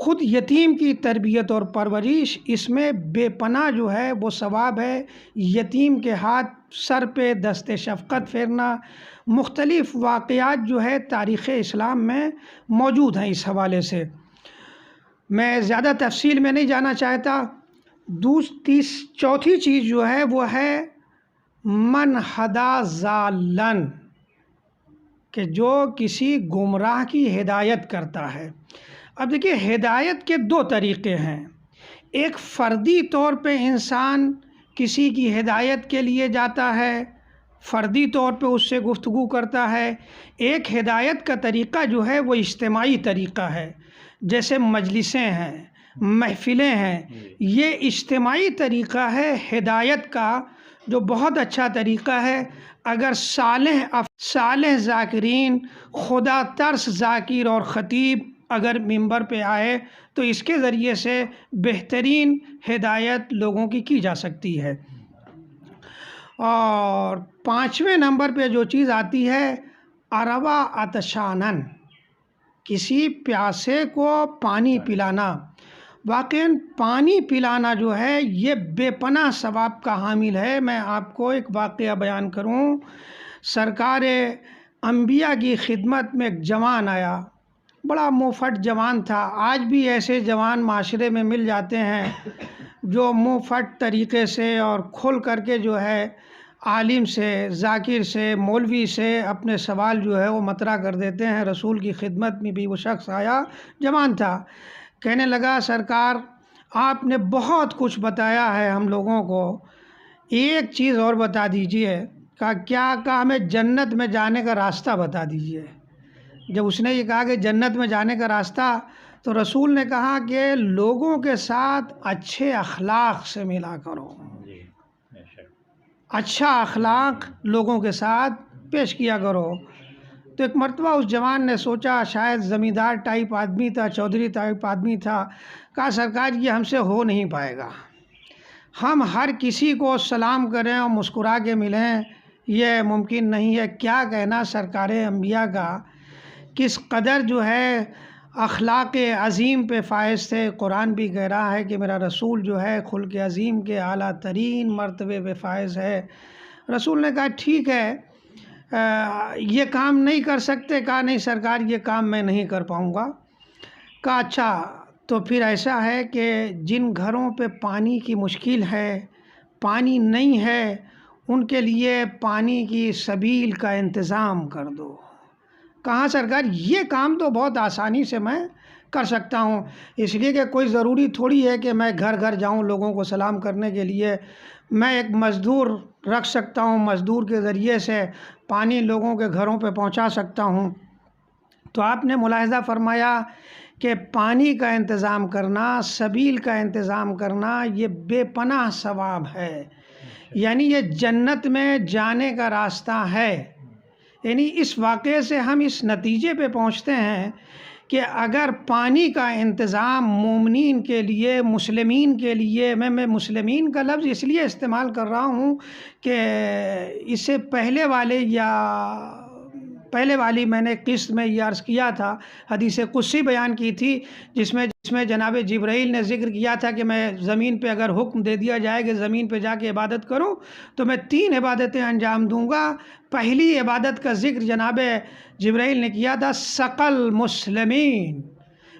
خود یتیم کی تربیت اور پرورش، اس میں بے پناہ جو ہے وہ ثواب ہے۔ یتیم کے ہاتھ سر پہ دست شفقت پھیرنا، مختلف واقعات جو ہے تاریخ اسلام میں موجود ہیں اس حوالے سے۔ میں زیادہ تفصیل میں نہیں جانا چاہتا۔ چوتھی چیز جو ہے وہ ہے من ہدا ضالن، کہ جو کسی گمراہ کی ہدایت کرتا ہے۔ اب دیکھیے، ہدایت کے دو طریقے ہیں۔ ایک فردی طور پہ انسان کسی کی ہدایت کے لیے جاتا ہے، فردی طور پہ اس سے گفتگو کرتا ہے۔ ایک ہدایت کا طریقہ جو ہے وہ اجتماعی طریقہ ہے، جیسے مجلسیں ہیں، محفلیں ہیں۔ یہ اجتماعی طریقہ ہے ہدایت کا، جو بہت اچھا طریقہ ہے۔ اگر صالح ذاکرین، خدا ترس ذاکر اور خطیب اگر ممبر پہ آئے تو اس کے ذریعے سے بہترین ہدایت لوگوں کی جا سکتی ہے۔ اور 5ویں نمبر پہ جو چیز آتی ہے اروا عطشانن، کسی پیاسے کو پانی پلانا۔ واقعاً پانی پلانا جو ہے یہ بے پناہ ثواب کا حامل ہے۔ میں آپ کو ایک واقعہ بیان کروں۔ سرکار انبیاء کی خدمت میں ایک جوان آیا، بڑا منہ پھٹ جوان تھا۔ آج بھی ایسے جوان معاشرے میں مل جاتے ہیں جو منہ پھٹ طریقے سے اور کھل کر کے جو ہے عالم سے، ذاکر سے، مولوی سے اپنے سوال جو ہے وہ مطرح کر دیتے ہیں۔ رسول کی خدمت میں بھی وہ شخص آیا، جوان تھا، کہنے لگا سرکار آپ نے بہت کچھ بتایا ہے ہم لوگوں کو، ایک چیز اور بتا دیجئے۔ کہا ہمیں جنت میں جانے کا راستہ بتا دیجئے۔ جب اس نے یہ کہا کہ جنت میں جانے کا راستہ، تو رسول نے کہا کہ لوگوں کے ساتھ اچھے اخلاق سے ملا کرو، اچھا اخلاق لوگوں کے ساتھ پیش کیا کرو۔ تو ایک مرتبہ اس جوان نے سوچا، شاید زمیندار ٹائپ آدمی تھا، چودھری ٹائپ آدمی تھا، کہا سرکار یہ ہم سے ہو نہیں پائے گا، ہم ہر کسی کو سلام کریں اور مسکرا کے ملیں، یہ ممکن نہیں ہے۔ کیا کہنا سرکار انبیاء کا، کس قدر جو ہے اخلاق عظیم پہ فائز تھے۔ قرآن بھی کہہ رہا ہے کہ میرا رسول جو ہے خلق عظیم کے اعلیٰ ترین مرتبے پہ فائز ہے۔ رسول نے کہا ٹھیک ہے، یہ کام نہیں کر سکتے؟ کہا نہیں سرکار یہ کام میں نہیں کر پاؤں گا۔ کہا اچھا تو پھر ایسا ہے کہ جن گھروں پہ پانی کی مشکل ہے، پانی نہیں ہے، ان کے لیے پانی کی سبیل کا انتظام کر دو۔ کہا سرکار یہ کام تو بہت آسانی سے میں کر سکتا ہوں، اس لیے کہ کوئی ضروری تھوڑی ہے کہ میں گھر گھر جاؤں لوگوں کو سلام کرنے کے لیے، میں ایک مزدور رکھ سکتا ہوں، مزدور کے ذریعے سے پانی لوگوں کے گھروں پہ پہنچا سکتا ہوں۔ تو آپ نے ملاحظہ فرمایا کہ پانی کا انتظام کرنا، سبیل کا انتظام کرنا، یہ بے پناہ ثواب ہے، یعنی یہ جنت میں جانے کا راستہ ہے۔ یعنی اس واقعے سے ہم اس نتیجے پہ پہنچتے ہیں کہ اگر پانی کا انتظام مومنین کے لیے، مسلمین کے لیے، میں مسلمین کا لفظ اس لیے استعمال کر رہا ہوں کہ اس سے پہلے والی میں نے قسط میں یہ عرض کیا تھا، حدیث قدسی بیان کی تھی، جس میں جناب جبرائیل نے ذکر کیا تھا کہ میں زمین پہ اگر حکم دے دیا جائے کہ زمین پہ جا کے عبادت کروں تو میں 3 عبادتیں انجام دوں گا۔ پہلی عبادت کا ذکر جناب جبرائیل نے کیا تھا سقل مسلمین،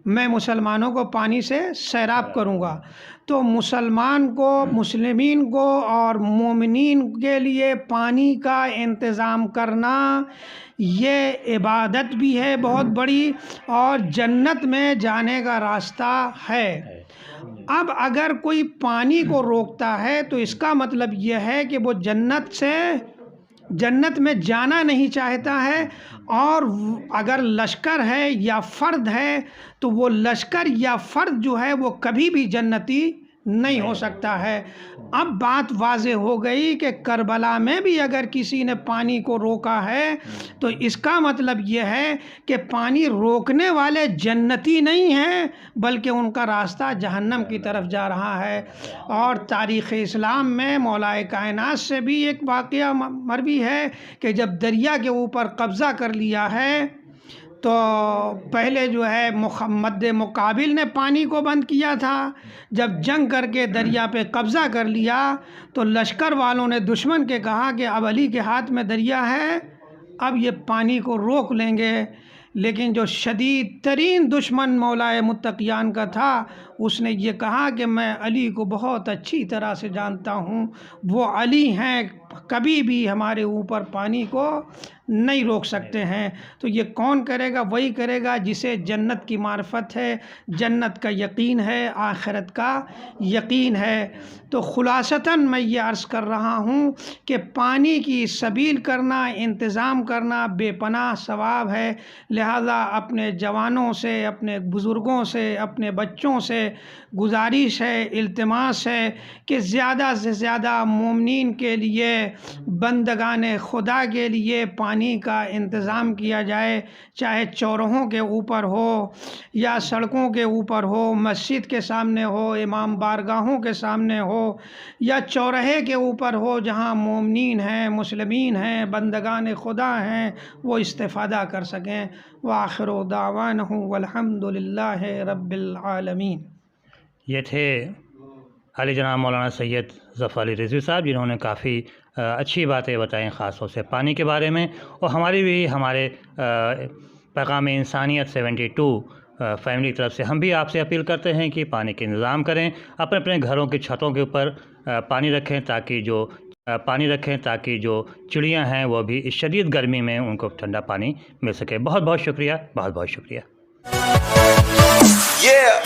میں مسلمانوں کو پانی سے سیراب کروں گا۔ تو مسلمان کو، مسلمین کو اور مومنین کے لیے پانی کا انتظام کرنا یہ عبادت بھی ہے بہت بڑی، اور جنت میں جانے کا راستہ ہے۔ اب اگر کوئی پانی کو روکتا ہے تو اس کا مطلب یہ ہے کہ وہ جنت میں جانا نہیں چاہتا ہے، اور اگر لشکر ہے یا فرد ہے تو وہ لشکر یا فرد جو ہے وہ کبھی بھی جنتی نہیں ہو سکتا ہے۔ اب بات واضح ہو گئی کہ کربلا میں بھی اگر کسی نے پانی کو روکا ہے تو اس کا مطلب یہ ہے کہ پانی روکنے والے جنتی نہیں ہیں، بلکہ ان کا راستہ جہنم کی طرف جا رہا ہے۔ اور تاریخ اسلام میں مولا کائنات سے بھی ایک واقعہ مروی ہے کہ جب دریا کے اوپر قبضہ کر لیا ہے تو پہلے جو ہے مد مقابل نے پانی کو بند کیا تھا، جب جنگ کر کے دریا پہ قبضہ کر لیا تو لشکر والوں نے دشمن کے کہا کہ اب علی کے ہاتھ میں دریا ہے، اب یہ پانی کو روک لیں گے، لیکن جو شدید ترین دشمن مولائے متقیان کا تھا اس نے یہ کہا کہ میں علی کو بہت اچھی طرح سے جانتا ہوں، وہ علی ہیں، کبھی بھی ہمارے اوپر پانی کو نہیں روک سکتے ہیں۔ تو یہ کون کرے گا؟ وہی کرے گا جسے جنت کی معرفت ہے، جنت کا یقین ہے، آخرت کا یقین ہے۔ تو خلاصتاً میں یہ عرض کر رہا ہوں کہ پانی کی سبیل کرنا، انتظام کرنا بے پناہ ثواب ہے، لہذا اپنے جوانوں سے، اپنے بزرگوں سے، اپنے بچوں سے گزارش ہے، التماس ہے کہ زیادہ سے زیادہ مومنین کے لیے، بندگان خدا کے لیے پانی کا انتظام کیا جائے، چاہے چوراہوں کے اوپر ہو یا سڑکوں کے اوپر ہو، مسجد کے سامنے ہو، امام بارگاہوں کے سامنے ہو یا چوراہے کے اوپر ہو، جہاں مومنین ہیں، مسلمین ہیں، بندگان خدا ہیں، وہ استفادہ کر سکیں۔ وآخر دعوانہ والحمد للہ رب العالمین۔ یہ تھے علی جناب مولانا سید ظفر علی رضوی صاحب، جنہوں نے کافی اچھی باتیں بتائیں خاص طور سے پانی کے بارے میں، اور ہمارے پیغام انسانیت 72 فیملی کی طرف سے ہم بھی آپ سے اپیل کرتے ہیں کہ پانی کے انتظام کریں، اپنے گھروں کی چھتوں کے اوپر پانی رکھیں تاکہ جو چڑیاں ہیں وہ بھی اس شدید گرمی میں ان کو ٹھنڈا پانی مل سکے۔ بہت بہت شکریہ، بہت بہت شکریہ۔ Yeah.